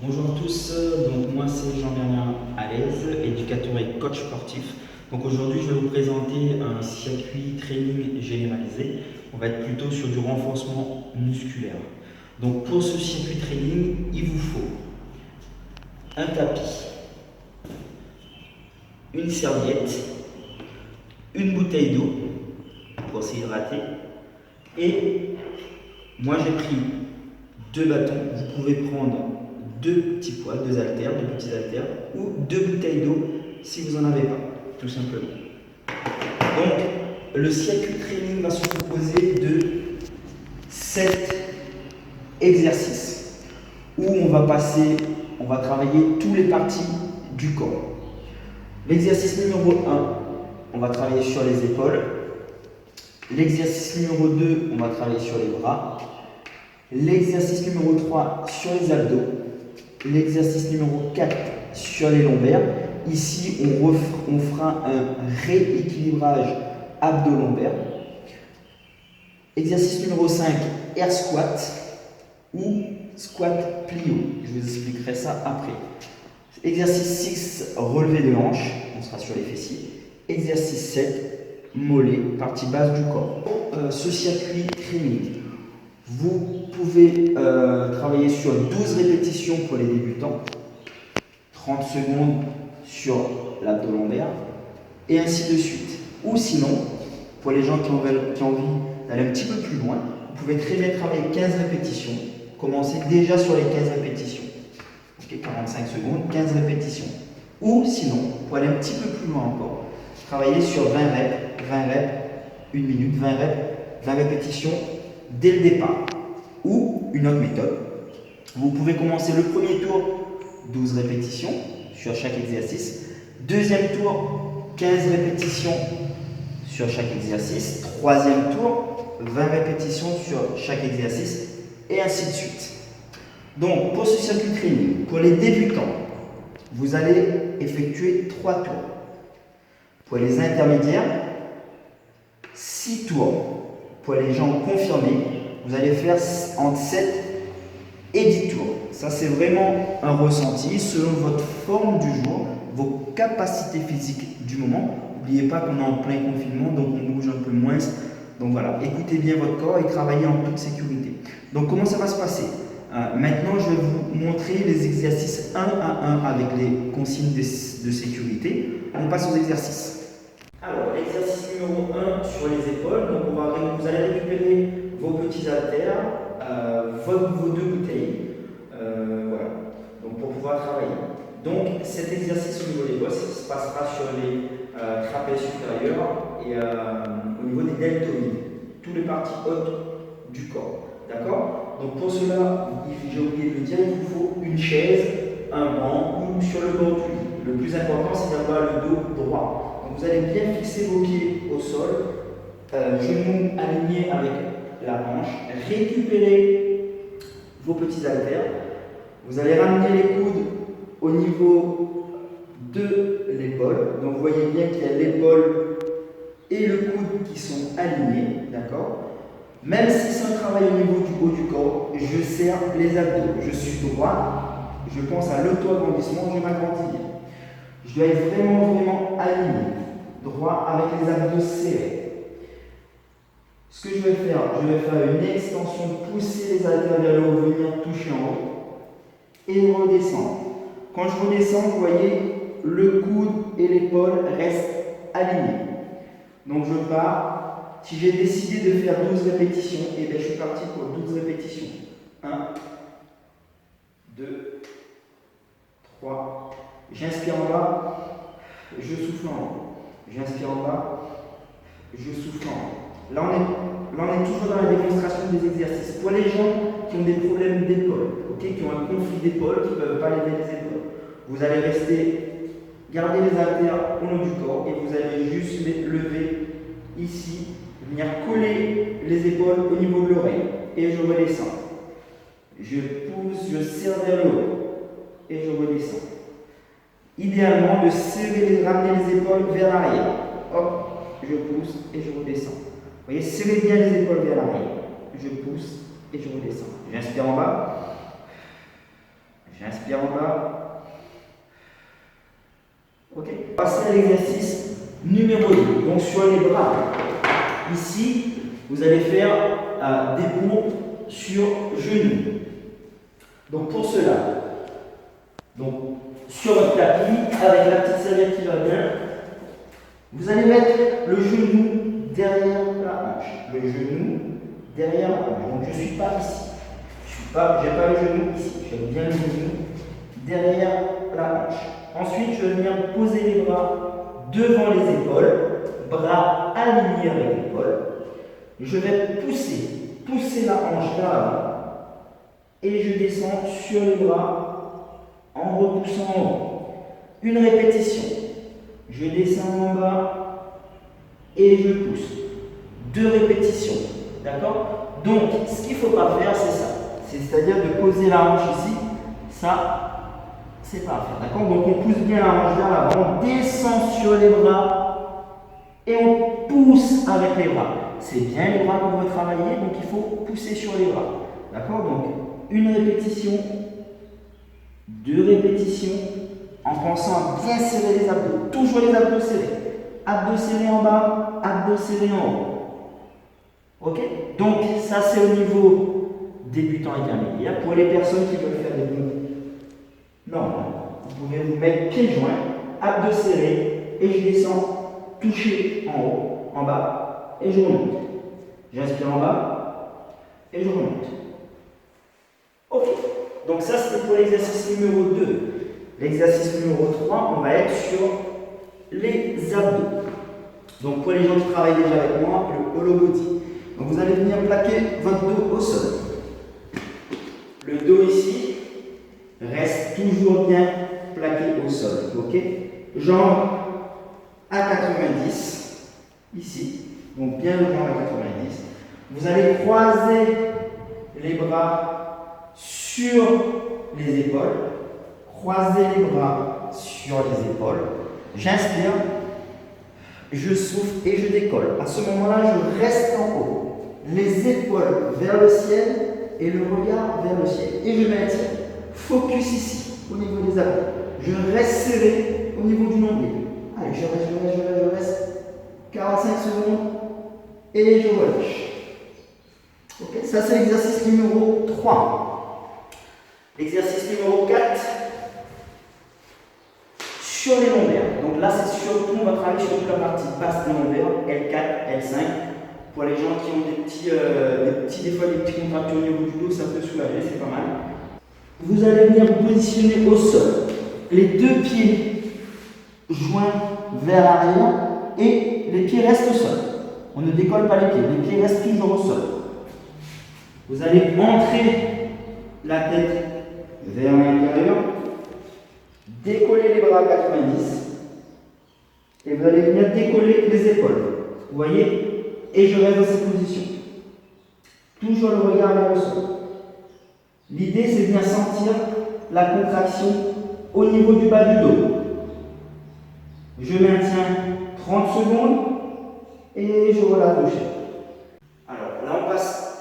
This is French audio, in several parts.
Bonjour à tous, donc moi c'est Jean-Bernard Alaise, éducateur et coach sportif. Donc aujourd'hui je vais vous présenter un circuit training généralisé. On va être plutôt sur du renforcement musculaire. Donc pour ce circuit training, il vous faut un tapis, une serviette, une bouteille d'eau pour s'hydrater et moi j'ai pris deux bâtons. Vous pouvez prendre deux petits poids, deux haltères, deux petits haltères ou deux bouteilles d'eau si vous n'en avez pas, tout simplement. Donc, le circuit training va se composer de 7 exercices où on va travailler toutes les parties du corps. L'exercice numéro 1, on va travailler sur les épaules. L'exercice numéro 2, on va travailler sur les bras. L'exercice numéro 3 sur les abdos. L'exercice numéro 4 sur les lombaires. Ici, on fera un rééquilibrage abdo-lombaire. Exercice numéro 5, air squat ou squat plio. Je vous expliquerai ça après. Exercice 6, relevé de hanche. On sera sur les fessiers. Exercice 7, mollet, partie basse du corps. Ce circuit training, vous pouvez travailler sur 12 répétitions pour les débutants, 30 secondes sur l'abdos lombaire, et ainsi de suite. Ou sinon, pour les gens qui ont envie d'aller un petit peu plus loin, vous pouvez très bien travailler 15 répétitions. Commencez déjà sur les 15 répétitions. Okay, 45 secondes, 15 répétitions. Ou sinon, pour aller un petit peu plus loin encore, travailler sur 20 reps, 1 minute, 20 reps, 20 répétitions dès le départ. Ou une autre méthode, vous pouvez commencer le premier tour 12 répétitions sur chaque exercice, deuxième tour 15 répétitions sur chaque exercice, troisième tour 20 répétitions sur chaque exercice et ainsi de suite. Donc pour ce circuit training, pour les débutants, vous allez effectuer 3 tours. Pour les intermédiaires, 6 tours. Pour les gens confirmés, vous allez faire entre 7 et 10 tours. Ça, c'est vraiment un ressenti selon votre forme du jour, vos capacités physiques du moment. N'oubliez pas qu'on est en plein confinement, donc on bouge un peu moins. Donc voilà, écoutez bien votre corps et travaillez en toute sécurité. Donc comment ça va se passer? Maintenant, je vais vous montrer les exercices 1 à 1 avec les consignes de sécurité. On passe aux exercices. Alors, exercice numéro 1 sur les épaules. Donc, vous allez récupérer vos petits haltères, vos deux bouteilles. Voilà. Donc, pour pouvoir travailler. Donc, cet exercice au niveau des bosses se passera sur les trapèzes supérieurs et au niveau des deltoïdes, toutes les parties hautes du corps. D'accord? Donc, pour cela, j'ai oublié de le dire, il vous faut une chaise, un banc ou sur le bord du lit. Le plus important, c'est d'avoir le dos droit. Donc, vous allez bien fixer vos pieds au sol, genoux alignés avec la hanche, récupérez vos petits haltères. Vous allez ramener les coudes au niveau de l'épaule. Donc, vous voyez bien qu'il y a l'épaule et le coude qui sont alignés. D'accord? Même si c'est un travail au niveau du haut du corps, je serre les abdos. Je suis droit, je pense à l'auto-agrandissement, je m'agrandis bien. Je dois être vraiment aligné, droit avec les abdos serrés. Ce que je vais faire une extension, pousser les haltères vers le haut, venir toucher en haut et redescendre. Quand je redescends, vous voyez, le coude et l'épaule restent alignés. Donc je pars. Si j'ai décidé de faire 12 répétitions, et bien je suis parti pour 12 répétitions. 1, 2, 3. J'inspire en bas, je souffle en haut. J'inspire en bas, je souffle en haut. Là, on est toujours dans la démonstration des exercices. Pour les gens qui ont des problèmes d'épaule, okay, qui ont un conflit d'épaule, qui ne peuvent pas lever les épaules, vous allez garder les haltères au long du corps et vous allez juste les lever ici, venir coller les épaules au niveau de l'oreille et je redescends. Je pousse, je serre vers le haut et je redescends. Idéalement, de ramener les épaules vers l'arrière. Hop, je pousse et je redescends. Vous voyez, serrez bien les épaules vers l'arrière. Je pousse et je redescends. J'inspire en bas. J'inspire en bas. Ok. Passez à l'exercice numéro 2. Donc sur les bras, ici, vous allez faire des pompes sur genoux. Donc pour cela, donc sur votre tapis, avec la petite serviette qui va bien, vous allez mettre le genou derrière la hanche. Le genou derrière la hanche. Donc je ne suis pas ici. Je n'ai pas le genou ici. Je fais bien le genou derrière la hanche. Ensuite, je vais venir poser les bras devant les épaules, bras alignés avec l'épaule. Je vais pousser la hanche vers l'avant et je descends sur les bras en repoussant en haut. Une répétition. Je descends en bas et je pousse. 2 répétitions. D'accord? Donc, ce qu'il ne faut pas faire, c'est ça. C'est-à-dire de poser la hanche ici. Ça, c'est pas à faire. D'accord? Donc, on pousse bien la hanche vers l'avant, on descend sur les bras et on pousse avec les bras. C'est bien les bras qu'on veut travailler, donc il faut pousser sur les bras. D'accord? Donc, une répétition, 2 répétitions, en pensant à bien serrer les abdos. Toujours les abdos serrés. Abdos serrés en bas, abdos serrés en haut. Ok? Donc, ça c'est au niveau débutant intermédiaire. Pour les personnes qui veulent faire des mouvements, non, vous pouvez vous mettre pieds joints, abdos serrés, et je descends, toucher en haut, en bas, et je remonte. J'inspire en bas, et je remonte. Ok, donc ça c'était pour l'exercice numéro 2. L'exercice numéro 3, on va être sur les abdos. Donc pour les gens qui travaillent déjà avec moi, le hollow body. Donc vous allez venir plaquer votre dos au sol. Le dos ici reste toujours bien plaqué au sol. Ok, jambes à 90, ici. Donc bien le jambes à 90. Vous allez croiser les bras sur les épaules. Croisez les bras sur les épaules. J'inspire, je souffle et je décolle. À ce moment-là, je reste en haut. Les épaules vers le ciel et le regard vers le ciel. Et je maintiens. Focus ici, au niveau des abdos. Je reste serré au niveau du nombril. Allez, je reste. 45 secondes. Et je relâche. Ok, ça c'est l'exercice numéro 3. L'exercice numéro 4. Sur les lombaires. Donc là, c'est surtout, on va travailler sur toute la partie basse des lombaires, L4, L5. Pour les gens qui ont des fois des petits contractures au niveau du dos, ça peut soulager, c'est pas mal. Vous allez venir vous positionner au sol. Les 2 pieds joints vers l'arrière et les pieds restent au sol. On ne décolle pas les pieds, les pieds restent toujours au sol. Vous allez entrer la tête vers l'intérieur. Décollez les bras à 90 et vous allez venir décoller les épaules. Vous voyez? Et je reste dans cette position. Toujours le regard vers le sol. L'idée, c'est de bien sentir la contraction au niveau du bas du dos. Je maintiens 30 secondes et je relâche le chef. Alors là, on passe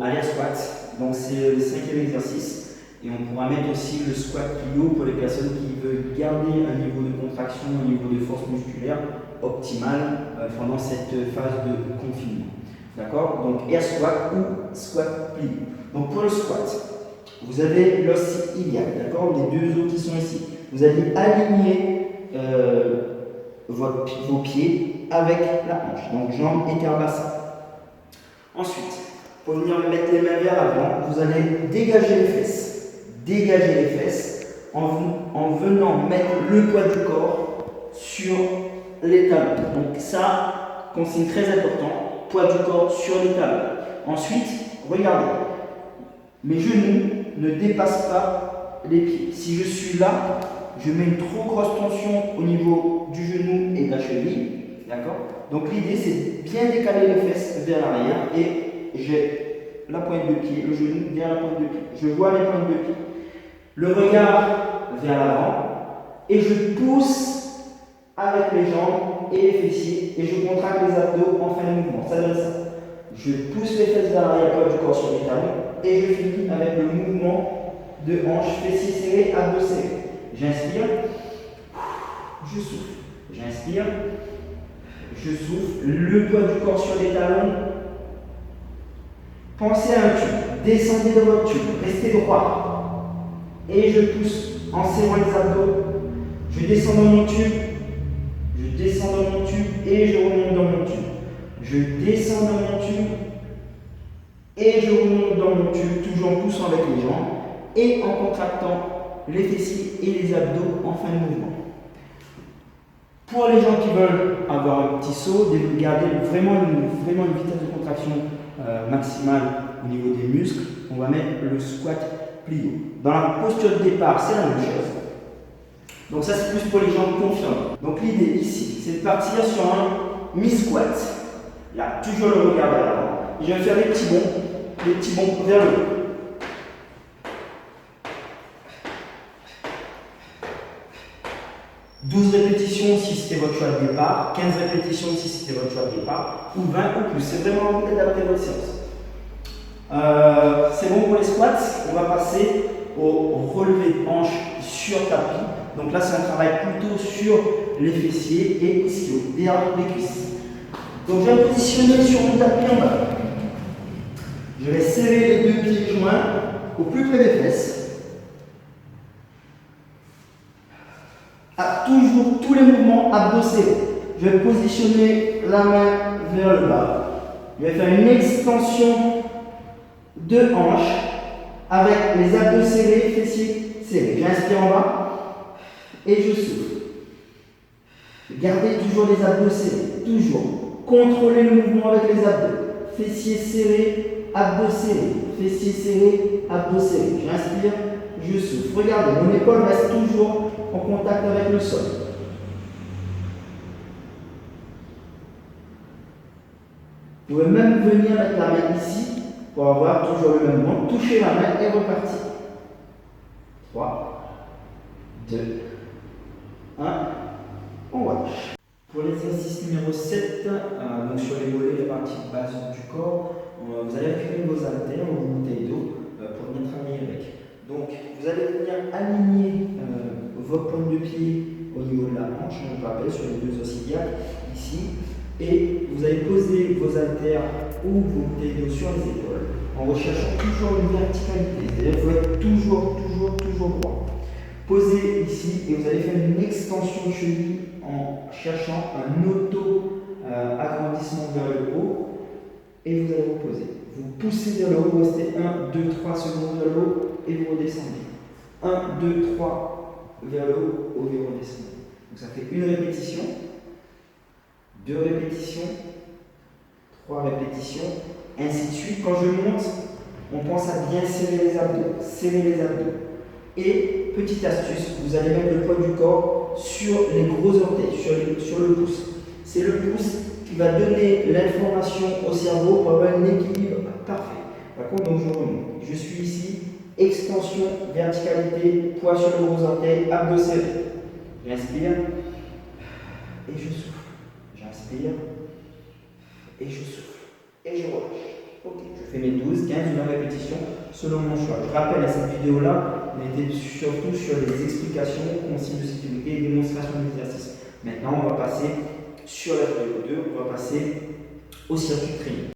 à l'air squat. Donc c'est le 5e exercice. Et on pourra mettre aussi le squat plio pour les personnes qui veulent garder un niveau de contraction, un niveau de force musculaire optimal pendant cette phase de confinement. D'accord? Donc air squat ou squat plio. Donc pour le squat, vous avez l'os iliaque, d'accord? Les 2 os qui sont ici. Vous allez aligner vos pieds avec la hanche. Donc jambes écart bassin. Ensuite, pour venir mettre les mains vers l'avant, vous allez dégager les fesses. Dégager les fesses en venant mettre le poids du corps sur les talons. Donc ça, consigne très important, poids du corps sur les talons. Ensuite, regardez, mes genoux ne dépassent pas les pieds. Si je suis là, je mets une trop grosse tension au niveau du genou et de la cheville. D'accord? Donc l'idée, c'est de bien décaler les fesses vers l'arrière et j'ai la pointe de pied, le genou vers la pointe de pied. Je vois les pointes de pied. Le regard vers l'avant et je pousse avec les jambes et les fessiers et je contracte les abdos en fin de mouvement. Ça donne ça. Je pousse les fesses vers l'arrière, poids du corps sur les talons et je finis avec le mouvement de hanche, fessiers serrés, abdos serrés. J'inspire, je souffle. J'inspire, je souffle. Le poids du corps sur les talons. Pensez à un tube. Descendez dans votre tube. Restez droit. Et je pousse en serrant les abdos. Je descends dans mon tube. Je descends dans mon tube et je remonte dans mon tube. Je descends dans mon tube et je remonte dans mon tube, toujours en poussant avec les jambes et en contractant les fessiers et les abdos en fin de mouvement. Pour les gens qui veulent avoir un petit saut, garder vraiment une vitesse de contraction maximale au niveau des muscles, on va mettre le squat plié. Dans la posture de départ, c'est la même chose. Donc ça, c'est plus pour les gens confiants. Donc l'idée ici, c'est de partir sur un mi-squat. Là, toujours le regard vers l'avant. Je vais faire des petits bonds vers le haut. 12 répétitions si c'était votre choix de départ, 15 répétitions si c'était votre choix de départ, ou 20 ou plus. C'est vraiment à vous d'adapter votre séance. C'est bon pour les squats. On va passer au relevé de hanche sur tapis. Donc là, c'est un travail plutôt sur les fessiers et ischio, derrière les cuisses. Donc je vais me positionner sur mon tapis en bas. Je vais serrer les deux pieds joints au plus près des fesses. Toujours tous les mouvements abdos serrés. Je vais positionner la main vers le bas. Je vais faire une extension de hanche avec les abdos serrés, fessiers serrés. J'inspire en bas et je souffle. Gardez toujours les abdos serrés, toujours. Contrôlez le mouvement avec les abdos. Fessiers serrés, abdos serrés. Fessiers serrés, abdos serrés. J'inspire, je souffle. Regardez, mon épaule reste toujours en contact avec le sol. Vous pouvez même venir mettre la main ici pour avoir toujours le même mouvement. Touchez la main et repartir. 3, 2, 1. On relâche. Pour l'exercice numéro 7, donc sur les mollets, les parties basse du corps, vous allez récupérer vos haltères, vos bouteilles d'eau pour venir travailler avec. Donc vous allez venir aligner vos pointes de pied au niveau de la hanche, je rappelle, sur les deux os iliaques, ici, et vous allez poser vos haltères ou vos bouteilles d'eau sur les épaules en recherchant toujours une verticalité, c'est-à-dire que vous êtes toujours droit. Posez ici et vous allez faire une extension de cheville en cherchant un auto-agrandissement vers le haut et vous allez reposer. Vous poussez vers le haut, vous restez 1, 2, 3 secondes vers le haut et vous redescendez. 1, 2, 3 vers le haut et vous redescendez. Donc ça fait une répétition, 2 répétitions, 3 répétitions, ainsi de suite. Quand je monte, on pense à bien serrer les abdos. Et petite astuce, vous allez mettre le poids du corps sur les gros orteils, sur le pouce. C'est le pouce qui va donner l'information au cerveau pour avoir un équilibre parfait. D'accord? Donc je remonte. Je suis ici, extension, verticalité, poids sur le gros orteil, abdos serrés. J'inspire et je souffle. J'inspire et je souffle. Et je relâche. Ok, je fais mes 12, 15, 20 répétitions selon mon choix. Je rappelle à cette vidéo-là, on était surtout sur les explications, consignes de sécurité et démonstrations d'exercice. Maintenant, on va passer sur la vidéo 2, on va passer au circuit training.